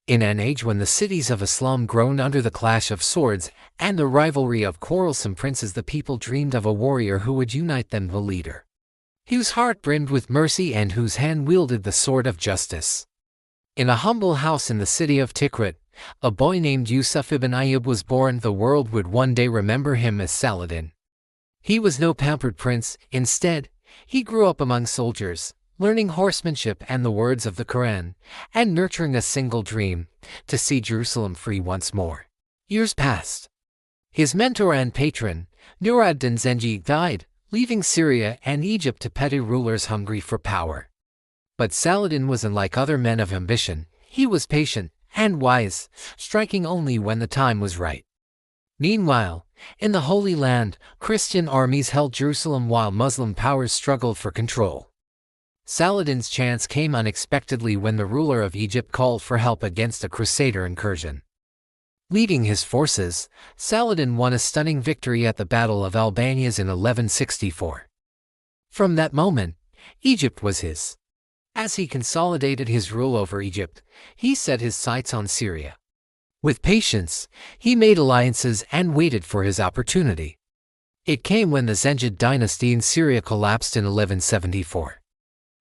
In an age when the cities of Islam groaned under the clash of swords and the rivalry of quarrelsome princes, the people dreamed of a warrior who would unite them, the leader, whose heart brimmed with mercy and whose hand wielded the sword of justice. In a humble house in the city of Tikrit, a boy named Yusuf ibn Ayyub was born. The world would one day remember him as Saladin. He was no pampered prince. Instead, he grew up among soldiers, learning horsemanship and the words of the Quran, and nurturing a single dream: to see Jerusalem free once more. Years passed. His mentor and patron, Nuruddin Zengi, died, leaving Syria and Egypt to petty rulers hungry for power. But Saladin was unlike other men of ambition. He was patient and wise, striking only when the time was right. Meanwhile, in the Holy Land, Christian armies held Jerusalem while Muslim powers struggled for control. Saladin's chance came unexpectedly when the ruler of Egypt called for help against a crusader incursion. Leading his forces, Saladin won a stunning victory at the Battle of Albanese in 1164. From that moment, Egypt was his. As he consolidated his rule over Egypt, he set his sights on Syria. With patience, he made alliances and waited for his opportunity. It came when the Zengi dynasty in Syria collapsed in 1174.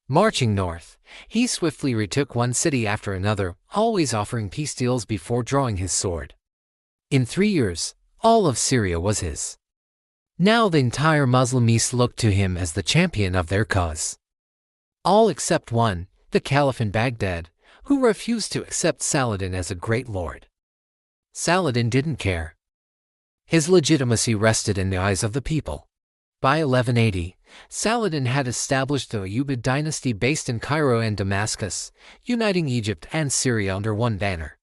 Marching north, he swiftly retook one city after another, always offering peace deals before drawing his sword. In 3 years, all of Syria was his. Now the entire Muslim East looked to him as the champion of their cause. All except one, the Caliph in Baghdad, who refused to accept Saladin as a great lord. Saladin didn't care. His legitimacy rested in the eyes of the people. By 1180, Saladin had established the Ayyubid dynasty based in Cairo and Damascus, uniting Egypt and Syria under one banner.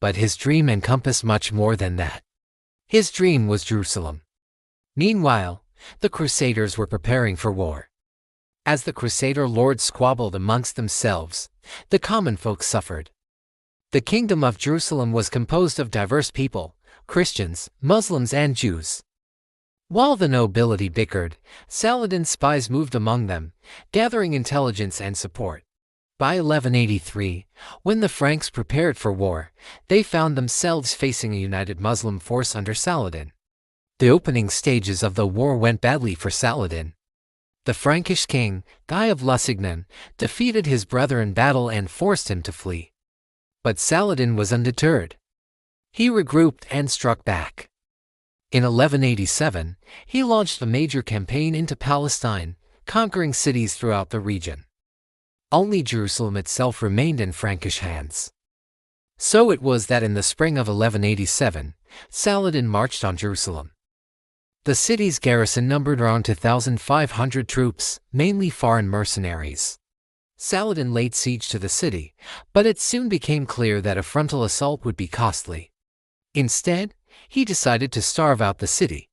But his dream encompassed much more than that. His dream was Jerusalem. Meanwhile, the Crusaders were preparing for war. As the Crusader lords squabbled amongst themselves, the common folk suffered. The kingdom of Jerusalem was composed of diverse people: Christians, Muslims, and Jews. While the nobility bickered, Saladin's spies moved among them, gathering intelligence and support. By 1183, when the Franks prepared for war, they found themselves facing a united Muslim force under Saladin. The opening stages of the war went badly for Saladin. The Frankish king, Guy of Lusignan, defeated his brother in battle and forced him to flee. But Saladin was undeterred. He regrouped and struck back. In 1187, he launched a major campaign into Palestine, conquering cities throughout the region. Only Jerusalem itself remained in Frankish hands. So it was that in the spring of 1187, Saladin marched on Jerusalem. The city's garrison numbered around 2,500 troops, mainly foreign mercenaries. Saladin laid siege to the city, but it soon became clear that a frontal assault would be costly. Instead, he decided to starve out the city.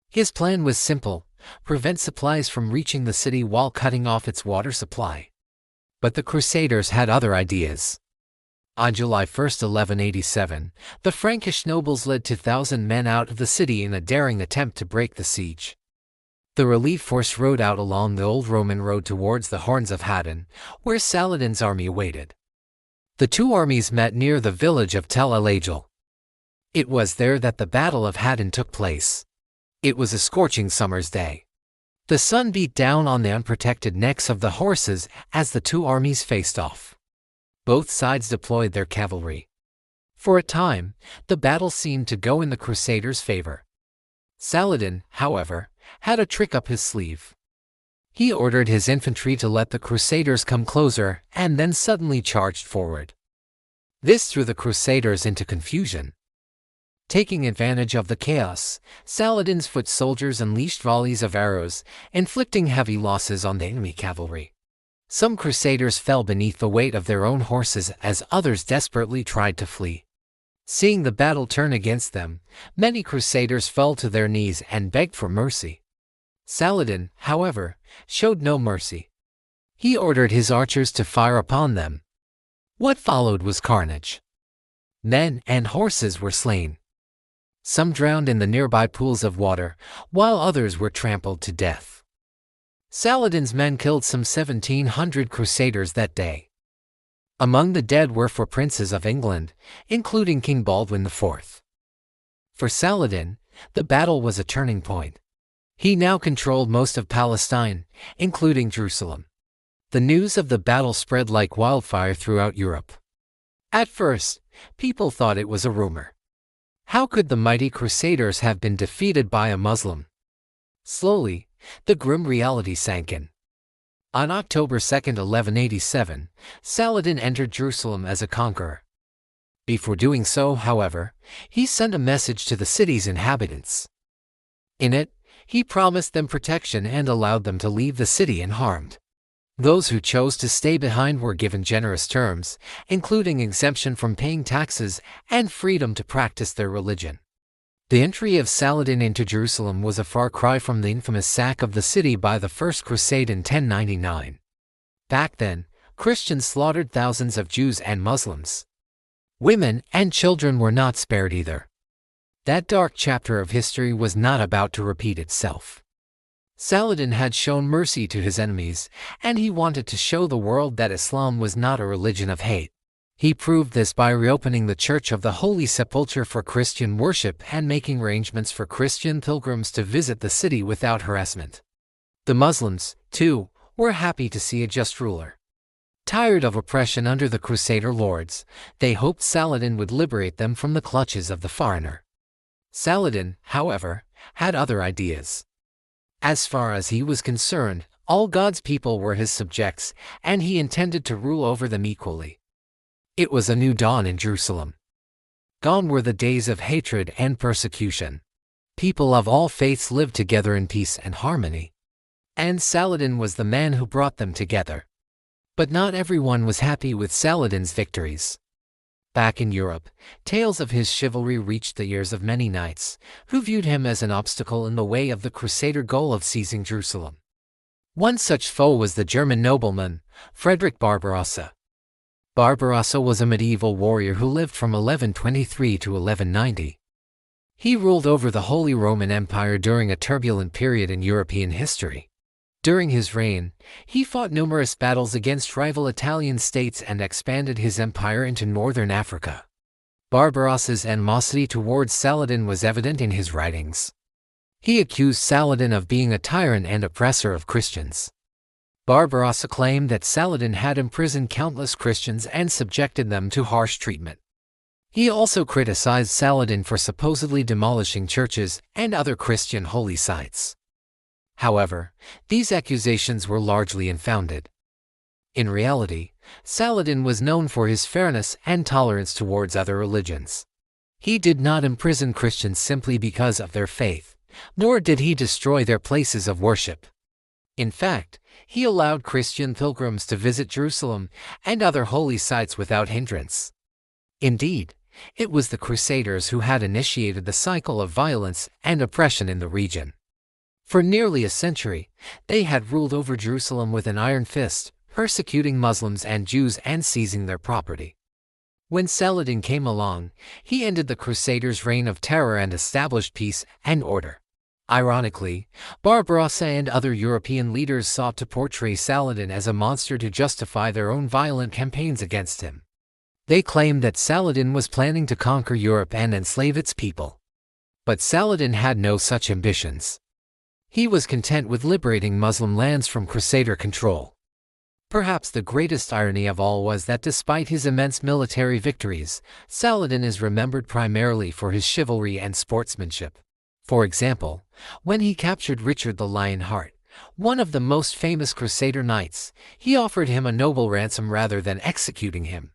His plan was simple: prevent supplies from reaching the city while cutting off its water supply. But the Crusaders had other ideas. On July 1, 1187, the Frankish nobles led 2,000 men out of the city in a daring attempt to break the siege. The relief force rode out along the old Roman road towards the Horns of Hadon, where Saladin's army awaited. The two armies met near the village of Tel el-Ajil. It was there that the Battle of Hadon took place. It was a scorching summer's day. The sun beat down on the unprotected necks of the horses as the two armies faced off. Both sides deployed their cavalry. For a time, the battle seemed to go in the Crusaders' favor. Saladin, however, had a trick up his sleeve. He ordered his infantry to let the Crusaders come closer and then suddenly charged forward. This threw the Crusaders into confusion. Taking advantage of the chaos, Saladin's foot soldiers unleashed volleys of arrows, inflicting heavy losses on the enemy cavalry. Some Crusaders fell beneath the weight of their own horses as others desperately tried to flee. Seeing the battle turn against them, many Crusaders fell to their knees and begged for mercy. Saladin, however, showed no mercy. He ordered his archers to fire upon them. What followed was carnage. Men and horses were slain. Some drowned in the nearby pools of water, while others were trampled to death. Saladin's men killed some 1,700 Crusaders that day. Among the dead were 4 princes of England, including King Baldwin IV. For Saladin, the battle was a turning point. He now controlled most of Palestine, including Jerusalem. The news of the battle spread like wildfire throughout Europe. At first, people thought it was a rumor. How could the mighty Crusaders have been defeated by a Muslim? Slowly, the grim reality sank in. On October 2, 1187, Saladin entered Jerusalem as a conqueror. Before doing so, however, he sent a message to the city's inhabitants. In it, he promised them protection and allowed them to leave the city unharmed. Those who chose to stay behind were given generous terms, including exemption from paying taxes and freedom to practice their religion. The entry of Saladin into Jerusalem was a far cry from the infamous sack of the city by the First Crusade in 1099. Back then, Christians slaughtered thousands of Jews and Muslims. Women and children were not spared either. That dark chapter of history was not about to repeat itself. Saladin had shown mercy to his enemies, and he wanted to show the world that Islam was not a religion of hate. He proved this by reopening the Church of the Holy Sepulchre for Christian worship and making arrangements for Christian pilgrims to visit the city without harassment. The Muslims, too, were happy to see a just ruler. Tired of oppression under the Crusader lords, they hoped Saladin would liberate them from the clutches of the foreigner. Saladin, however, had other ideas. As far as he was concerned, all God's people were his subjects, and he intended to rule over them equally. It was a new dawn in Jerusalem. Gone were the days of hatred and persecution. People of all faiths lived together in peace and harmony. And Saladin was the man who brought them together. But not everyone was happy with Saladin's victories. Back in Europe, tales of his chivalry reached the ears of many knights, who viewed him as an obstacle in the way of the Crusader goal of seizing Jerusalem. One such foe was the German nobleman, Frederick Barbarossa. Barbarossa was a medieval warrior who lived from 1123 to 1190. He ruled over the Holy Roman Empire during a turbulent period in European history. During his reign, he fought numerous battles against rival Italian states and expanded his empire into northern Africa. Barbarossa's animosity towards Saladin was evident in his writings. He accused Saladin of being a tyrant and oppressor of Christians. Barbarossa claimed that Saladin had imprisoned countless Christians and subjected them to harsh treatment. He also criticized Saladin for supposedly demolishing churches and other Christian holy sites. However, these accusations were largely unfounded. In reality, Saladin was known for his fairness and tolerance towards other religions. He did not imprison Christians simply because of their faith, nor did he destroy their places of worship. In fact, he allowed Christian pilgrims to visit Jerusalem and other holy sites without hindrance. Indeed, it was the Crusaders who had initiated the cycle of violence and oppression in the region. For nearly a century, they had ruled over Jerusalem with an iron fist, persecuting Muslims and Jews and seizing their property. When Saladin came along, he ended the Crusaders' reign of terror and established peace and order. Ironically, Barbarossa and other European leaders sought to portray Saladin as a monster to justify their own violent campaigns against him. They claimed that Saladin was planning to conquer Europe and enslave its people. But Saladin had no such ambitions. He was content with liberating Muslim lands from Crusader control. Perhaps the greatest irony of all was that despite his immense military victories, Saladin is remembered primarily for his chivalry and sportsmanship. For example, when he captured Richard the Lionheart, one of the most famous Crusader knights, he offered him a noble ransom rather than executing him.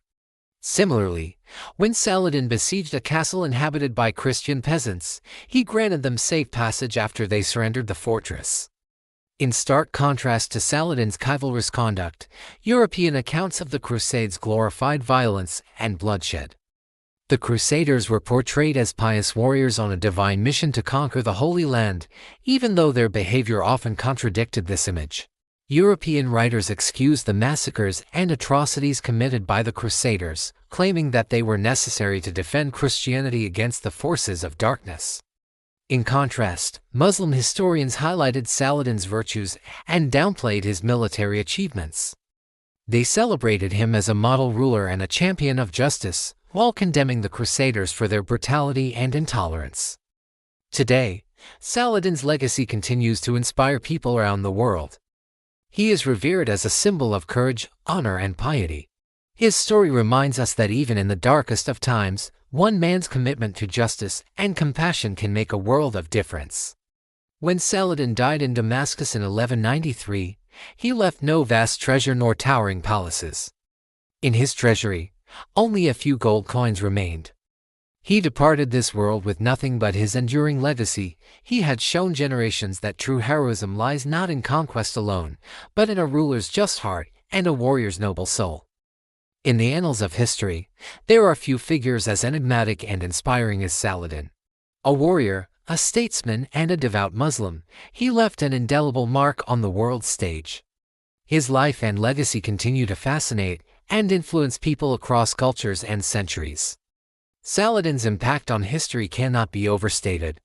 Similarly, when Saladin besieged a castle inhabited by Christian peasants, he granted them safe passage after they surrendered the fortress. In stark contrast to Saladin's chivalrous conduct, European accounts of the Crusades glorified violence and bloodshed. The Crusaders were portrayed as pious warriors on a divine mission to conquer the Holy Land, even though their behavior often contradicted this image. European writers excused the massacres and atrocities committed by the Crusaders, claiming that they were necessary to defend Christianity against the forces of darkness. In contrast, Muslim historians highlighted Saladin's virtues and downplayed his military achievements. They celebrated him as a model ruler and a champion of justice, while condemning the Crusaders for their brutality and intolerance. Today, Saladin's legacy continues to inspire people around the world. He is revered as a symbol of courage, honor, and piety. His story reminds us that even in the darkest of times, one man's commitment to justice and compassion can make a world of difference. When Saladin died in Damascus in 1193, he left no vast treasure nor towering palaces. In his treasury, only a few gold coins remained. He departed this world with nothing but his enduring legacy. He had shown generations that true heroism lies not in conquest alone, but in a ruler's just heart and a warrior's noble soul. In the annals of history, there are few figures as enigmatic and inspiring as Saladin. A warrior, a statesman, and a devout Muslim, he left an indelible mark on the world stage. His life and legacy continue to fascinate and influence people across cultures and centuries. Saladin's impact on history cannot be overstated.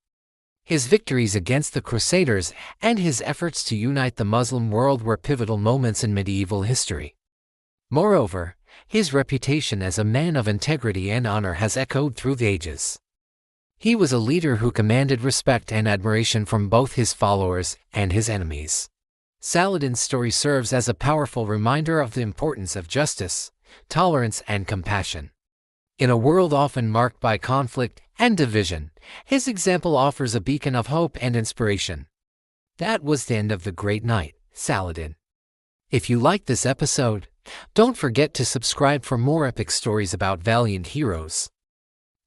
His victories against the Crusaders and his efforts to unite the Muslim world were pivotal moments in medieval history. Moreover, his reputation as a man of integrity and honor has echoed through the ages. He was a leader who commanded respect and admiration from both his followers and his enemies. Saladin's story serves as a powerful reminder of the importance of justice, tolerance, and compassion. In a world often marked by conflict and division, his example offers a beacon of hope and inspiration. That was the end of the great knight, Saladin. If you liked this episode, don't forget to subscribe for more epic stories about valiant heroes.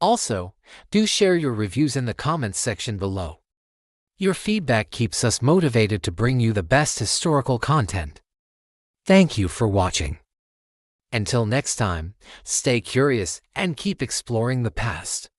Also, do share your reviews in the comments section below. Your feedback keeps us motivated to bring you the best historical content. Thank you for watching. Until next time, stay curious and keep exploring the past.